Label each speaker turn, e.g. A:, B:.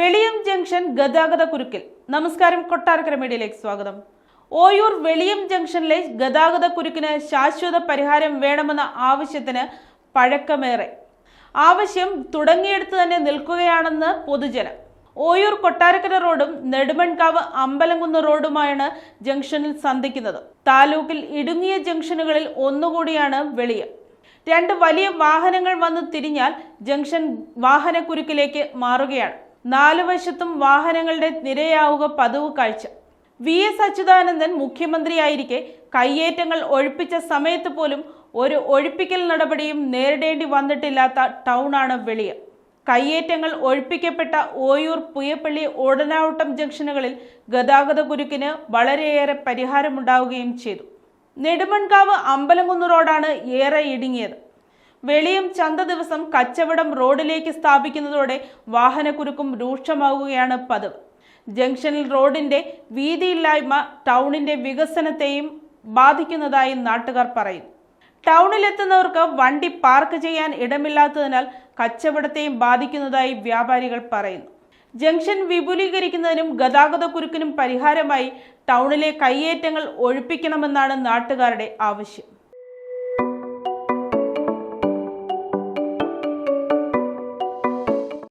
A: Veliyam junction ഗതാഗത കുരുക്കിൽ. നമസ്കാരം, കൊട്ടാരക്കര മീഡിയയിലേക്ക് സ്വാഗതം. ഓയൂർ വെളിയം ജംഗ്ഷനിലെ ഗതാഗത കുരുക്കിന് ശാശ്വത പരിഹാരം വേണമെന്ന ആവശ്യത്തിന് പഴക്കമേറെ. ആവശ്യം തുടങ്ങിയെടുത്ത് തന്നെ നിൽക്കുകയാണെന്ന് പൊതുജനം. ഓയൂർ കൊട്ടാരക്കര റോഡും നെടുമൺകാവ് അമ്പലംകുന്ന് റോഡുമായാണ് ജംഗ്ഷനിൽ സന്ധിക്കുന്നത്. താലൂക്കിൽ ഇടുങ്ങിയ ജംഗ്ഷനുകളിൽ ഒന്നുകൂടിയാണ് വെളിയം. രണ്ട് വലിയ വാഹനങ്ങൾ വന്നു തിരിഞ്ഞാൽ ജംഗ്ഷൻ വാഹനക്കുരുക്കിലേക്ക് മാറുകയാണ്. നാലു വശത്തും വാഹനങ്ങളുടെ നിരയാവുക പതിവ് കാഴ്ച. VS അച്യുതാനന്ദൻ മുഖ്യമന്ത്രിയായിരിക്കെ കയ്യേറ്റങ്ങൾ ഒഴിപ്പിച്ച സമയത്ത് പോലും ഒരു ഒഴിപ്പിക്കൽ നടപടിയും നേരിടേണ്ടി വന്നിട്ടില്ലാത്ത ടൗണാണ് വെളിയം. കയ്യേറ്റങ്ങൾ ഒഴിപ്പിക്കപ്പെട്ട ഓയൂർ, പുയപ്പള്ളി, ഓടനാവട്ടം ജംഗ്ഷനുകളിൽ ഗതാഗത കുരുക്കിന് വളരെയേറെ പരിഹാരമുണ്ടാവുകയും ചെയ്തു. നെടുമൺകാവ് അമ്പലംകുന്ന് റോഡാണ് ഏറെ ഇടുങ്ങിയത്. വെളിയം ചന്ത ദിവസം കച്ചവടം റോഡിലേക്ക് സ്ഥാപിക്കുന്നതോടെ വാഹനക്കുരുക്കും രൂക്ഷമാവുകയാണ് പതിവ്. ജംഗ്ഷനിൽ റോഡിന്റെ വീതിയില്ലായ്മ ടൗണിന്റെ വികസനത്തെയും ബാധിക്കുന്നതായി നാട്ടുകാർ പറയുന്നു. ടൗണിലെത്തുന്നവർക്ക് വണ്ടി പാർക്ക് ചെയ്യാൻ ഇടമില്ലാത്തതിനാൽ കച്ചവടത്തെയും ബാധിക്കുന്നതായി വ്യാപാരികൾ പറയുന്നു. ജംഗ്ഷൻ വിപുലീകരിക്കുന്നതിനും ഗതാഗത കുരുക്കിനും പരിഹാരമായി ടൗണിലെ കയ്യേറ്റങ്ങൾ ഒഴിപ്പിക്കണമെന്നാണ് നാട്ടുകാരുടെ ആവശ്യം.